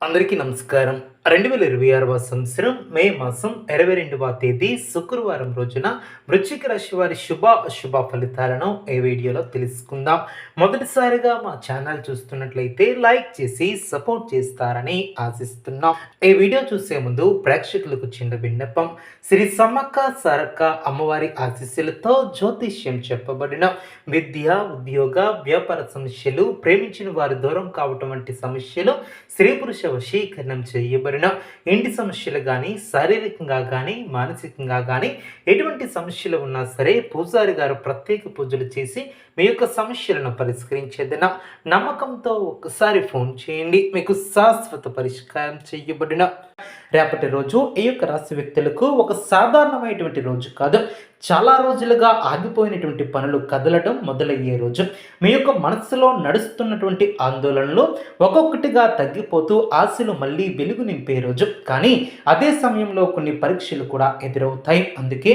అందరికీ నమస్కారం. 2026వ సంవత్సరం మే మాసం 22వ తేదీ శుక్రవారం రోజున వృశ్చిక రాశి వారి శుభ, అశుభ ఫలితాలను ఈ వీడియోలో తెలుసుకుందాం. మొదటిసారిగా మా ఛానల్ చూస్తున్నట్లయితే లైక్ చేసి సపోర్ట్ చేస్తారని ఆశిస్తున్నాం. ఈ వీడియో చూసే ముందు ప్రేక్షకులకు చిన్న విన్నపం. శ్రీ సమ్మక్క సారక్క అమ్మవారి ఆశీస్సులతో జ్యోతిష్యం చెప్పబడిన విద్య, ఉద్యోగ, వ్యాపార సమస్యలు, ప్రేమించిన వారి దూరం కావటం వంటి సమస్యలు, స్త్రీ పురుష వశీకరణం చేయబడిన ఇంటి సమస్యలు కానీ, శారీరకంగా కానీ, మానసికంగా కానీ ఎటువంటి సమస్యలు ఉన్నా సరే పూజారి గారు ప్రత్యేక పూజలు చేసి మీ యొక్క సమస్యలను పరిష్కరించేదిన నమ్మకంతో ఒకసారి ఫోన్ చేయండి. మీకు శాశ్వత పరిష్కారం చేయబడిన రేపటి రోజు ఈ యొక్క రాశి వ్యక్తులకు ఒక సాధారణమైనటువంటి రోజు కాదు. చాలా రోజులుగా ఆగిపోయినటువంటి పనులు కదలడం మొదలయ్యే రోజు. మీ యొక్క మనస్సులో నడుస్తున్నటువంటి ఆందోళనలు ఒక్కొక్కటిగా తగ్గిపోతూ ఆశలు మళ్ళీ వెలుగు నింపే రోజు. కానీ అదే సమయంలో కొన్ని పరీక్షలు కూడా ఎదురవుతాయి. అందుకే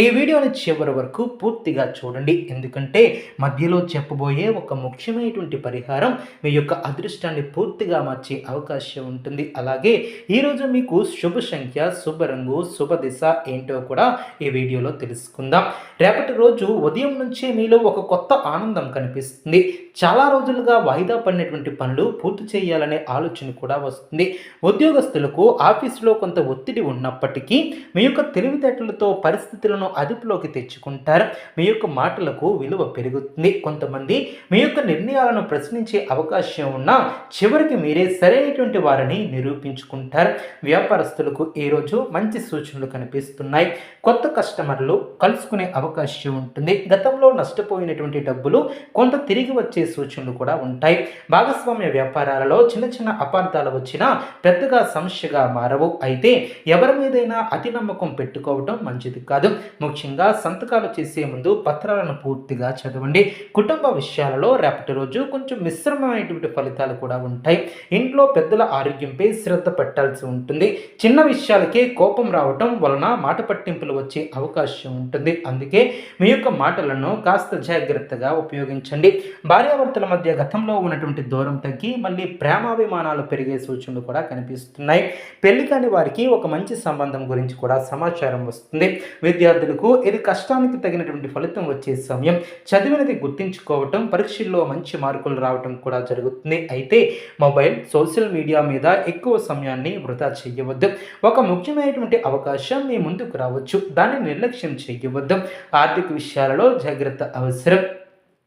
ఈ వీడియోని చివరి వరకు పూర్తిగా చూడండి. ఎందుకంటే మధ్యలో చెప్పబోయే ఒక ముఖ్యమైనటువంటి పరిహారం మీ యొక్క అదృష్టాన్ని పూర్తిగా మార్చే అవకాశం ఉంటుంది. అలాగే ఈరోజు మీకు శుభ సంఖ్య, శుభ రంగు, శుభ దిశ ఏంటో కూడా ఈ వీడియోలో తెలుసుకుందాం. రేపటి రోజు ఉదయం నుంచే మీలో ఒక కొత్త ఆనందం కనిపిస్తుంది. చాలా రోజులుగా వాయిదా పడినటువంటి పనులు పూర్తి చేయాలనే ఆలోచన కూడా వస్తుంది. ఉద్యోగస్తులకు ఆఫీసులో కొంత ఒత్తిడి ఉన్నప్పటికీ మీ యొక్క తెలివితేటలతో పరిస్థితులను అదుపులోకి తెచ్చుకుంటారు. మీ యొక్క మాటలకు విలువ పెరుగుతుంది. కొంతమంది మీ యొక్క నిర్ణయాలను ప్రశ్నించే అవకాశం ఉన్నా చివరికి మీరే సరైనటువంటి వారిని నిరూపించుకుంటారు. వ్యాపారస్తులకు ఈరోజు మంచి సూచనలు కనిపిస్తున్నాయి. కొత్త కస్టమర్లు కలుసుకునే అవకాశం ఉంటుంది. గతంలో నష్టపోయినటువంటి డబ్బులు కొంత తిరిగి వచ్చే సూచనలు కూడా ఉంటాయి. భాగస్వామ్య వ్యాపారాలలో చిన్న చిన్న అపార్థాలు వచ్చినా పెద్దగా సమస్యగా మారవు. అయితే ఎవరి మీదైనా అతి నమ్మకం పెట్టుకోవడం మంచిది కాదు. ముఖ్యంగా సంతకాలు చేసే ముందు పత్రాలను పూర్తిగా చదవండి. కుటుంబ విషయాలలో రేపటి రోజు కొంచెం మిశ్రమమైనటువంటి ఫలితాలు కూడా ఉంటాయి. ఇంట్లో పెద్దల ఆరోగ్యంపై శ్రద్ధ పెట్టాల్సి ఉంటుంది. చిన్న విషయాలకే కోపం రావటం వలన మాట పట్టింపులు వచ్చే అవకాశం ఉంటుంది. అందుకే మీ యొక్క మాటలను కాస్త జాగ్రత్తగా ఉపయోగించండి. భార్యాభర్తల మధ్య గతంలో ఉన్నటువంటి దూరం తగ్గి మళ్ళీ ప్రేమాభిమానాలు పెరిగే సూచనలు కూడా కనిపిస్తున్నాయి. పెళ్లి కాని వారికి ఒక మంచి సంబంధం గురించి కూడా సమాచారం వస్తుంది. విద్యార్థులకు ఇది కష్టానికి తగినటువంటి ఫలితం వచ్చే సమయం. చదివినది గుర్తించుకోవటం, పరీక్షల్లో మంచి మార్కులు రావటం కూడా జరుగుతుంది. అయితే మొబైల్, సోషల్ మీడియా మీద ఎక్కువ సమయాన్ని వృధా చేయవద్దు. ఒక ముఖ్యమైనటువంటి అవకాశం మీ ముందుకు రావచ్చు. దాన్ని నిర్లక్ష్యం చేయవద్దు. ఆర్థిక విషయాలలో జాగ్రత్త అవసరం.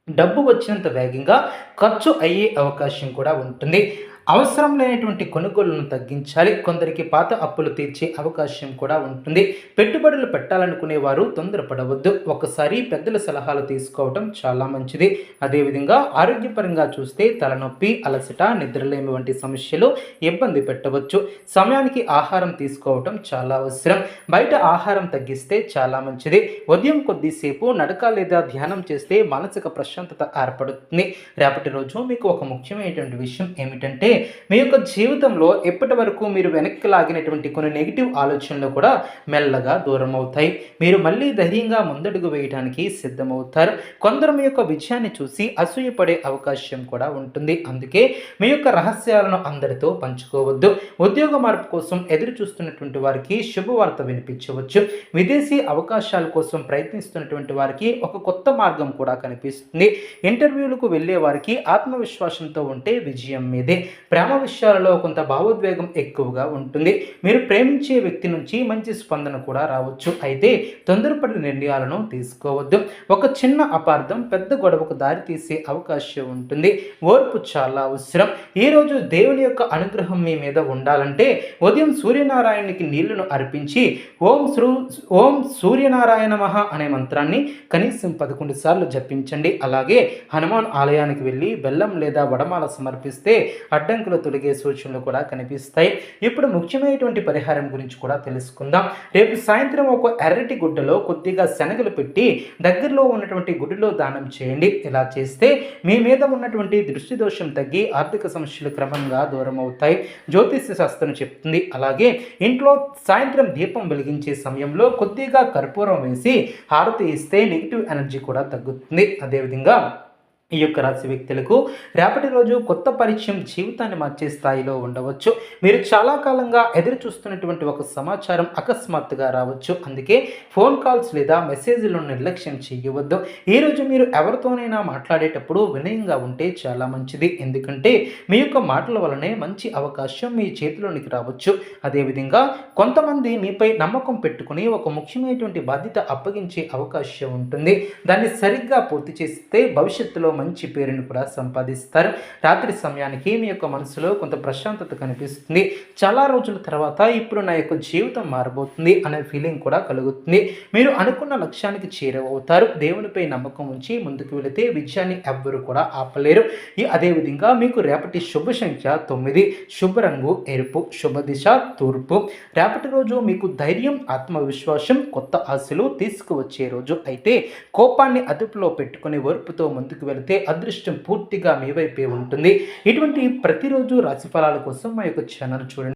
డబ్బు వచ్చినంత వేగంగా ఖర్చు అయ్యే అవకాశం కూడా ఉంటుంది. అవసరం లేనటువంటి కొనుగోళ్లను తగ్గించాలి. కొందరికి పాత అప్పులు తీర్చే అవకాశం కూడా ఉంటుంది. పెట్టుబడులు పెట్టాలనుకునే వారు తొందరపడవద్దు. ఒకసారి పెద్దల సలహాలు తీసుకోవడం చాలా మంచిది. అదేవిధంగా ఆరోగ్యపరంగా చూస్తే తలనొప్పి, అలసట, నిద్రలేమి వంటి సమస్యలు ఇబ్బంది పెట్టవచ్చు. సమయానికి ఆహారం తీసుకోవటం చాలా అవసరం. బయట ఆహారం తగ్గిస్తే చాలా మంచిది. ఉదయం కొద్దిసేపు నడక లేదా ధ్యానం చేస్తే మానసిక ప్రశాంతత ఏర్పడుతుంది. రేపటి రోజు మీకు ఒక ముఖ్యమైనటువంటి విషయం ఏమిటంటే మీ యొక్క జీవితంలో ఎప్పటి వరకు మీరు వెనక్కి లాగినటువంటి కొన్ని నెగిటివ్ ఆలోచనలు కూడా మెల్లగా దూరం అవుతాయి. మీరు మళ్ళీ ధైర్యంగా ముందడుగు వేయడానికి సిద్ధమవుతారు. కొందరు మీ యొక్క విజయాన్ని చూసి అసూయపడే అవకాశం కూడా ఉంటుంది. అందుకే మీ యొక్క రహస్యాలను అందరితో పంచుకోవద్దు. ఉద్యోగ మార్పు కోసం ఎదురు చూస్తున్నటువంటి వారికి శుభవార్త వినిపించవచ్చు. విదేశీ అవకాశాల కోసం ప్రయత్నిస్తున్నటువంటి వారికి ఒక కొత్త మార్గం కూడా కనిపిస్తుంది. ఇంటర్వ్యూలకు వెళ్ళే వారికి ఆత్మవిశ్వాసంతో ఉంటే విజయం మీదే. ప్రేమ విషయాలలో కొంత భావోద్వేగం ఎక్కువగా ఉంటుంది. మీరు ప్రేమించే వ్యక్తి నుంచి మంచి స్పందన కూడా రావచ్చు. అయితే తొందరపడి నిర్ణయాలను తీసుకోవద్దు. ఒక చిన్న అపార్థం పెద్ద గొడవకు దారి తీసే అవకాశం ఉంటుంది. ఓర్పు చాలా అవసరం. ఈరోజు దేవుని యొక్క అనుగ్రహం మీ మీద ఉండాలంటే ఉదయం సూర్యనారాయణునికి నీళ్లను అర్పించి ఓం సూర్యనారాయణ మహ అనే మంత్రాన్ని కనీసం 11 సార్లు జపించండి. అలాగే హనుమాన్ ఆలయానికి వెళ్ళి బెల్లం లేదా వడమాల సమర్పిస్తే అడ్డంకులు తొలగే సూచనలు కూడా కనిపిస్తాయి. ఇప్పుడు ముఖ్యమైనటువంటి పరిహారం గురించి కూడా తెలుసుకుందాం. రేపు సాయంత్రం ఒక ఎర్రటి గుడ్డలో కొద్దిగా శనగలు పెట్టి దగ్గరలో ఉన్నటువంటి గుడిలో దానం చేయండి. ఇలా చేస్తే మీ మీద ఉన్నటువంటి దృష్టి దోషం తగ్గి ఆర్థిక సమస్యలు క్రమంగా దూరం అవుతాయి. జ్యోతిష్య శాస్త్రం చెప్తుంది. అలాగే ఇంట్లో సాయంత్రం దీపం వెలిగించే సమయంలో కొద్దిగా కర్పూరం వేసి హారతి ఇస్తే నెగిటివ్ ఎనర్జీ కూడా తగ్గుతుంది. అదేవిధంగా ఈ యొక్క రాశి వ్యక్తులకు రేపటి రోజు కొత్త పరిచయం జీవితాన్ని మార్చే స్థాయిలో ఉండవచ్చు. మీరు చాలా కాలంగా ఎదురు చూస్తున్నటువంటి ఒక సమాచారం అకస్మాత్తుగా రావచ్చు. అందుకే ఫోన్ కాల్స్ లేదా మెసేజ్లను నిర్లక్ష్యం చేయవద్దు. ఈరోజు మీరు ఎవరితోనైనా మాట్లాడేటప్పుడు వినయంగా ఉంటే చాలా మంచిది. ఎందుకంటే మీ యొక్క మాటల వలనే మంచి అవకాశం మీ చేతిలోనికి రావచ్చు. అదేవిధంగా కొంతమంది మీపై నమ్మకం పెట్టుకుని ఒక ముఖ్యమైనటువంటి బాధ్యత అప్పగించే అవకాశం ఉంటుంది. దాన్ని సరిగ్గా పూర్తి చేస్తే భవిష్యత్తులో మంచి పేరును కూడా సంపాదిస్తారు. రాత్రి సమయానికి మీ యొక్క మనసులో కొంత ప్రశాంతత కనిపిస్తుంది. చాలా రోజుల తర్వాత ఇప్పుడు నా యొక్క జీవితం మారబోతుంది అనే ఫీలింగ్ కూడా కలుగుతుంది. మీరు అనుకున్న లక్ష్యానికి చేరువవుతారు. దేవునిపై నమ్మకం ఉంచి ముందుకు వెళితే విజయాన్ని ఎవ్వరూ కూడా ఆపలేరు. అదేవిధంగా మీకు రేపటి శుభ సంఖ్య 9, శుభ రంగు ఎరుపు, శుభ దిశ తూర్పు. రేపటి రోజు మీకు ధైర్యం, ఆత్మవిశ్వాసం, కొత్త ఆశలు తీసుకువచ్చే రోజు. అయితే కోపాన్ని అదుపులో పెట్టుకుని ఓర్పుతో ముందుకు వెళితే అదృష్టం పూర్తిగా మీ వైపే ఉంటుంది. ఇటువంటి ప్రతిరోజు రాశి ఫలాల కోసం మా యొక్క ఛానల్ చూడండి.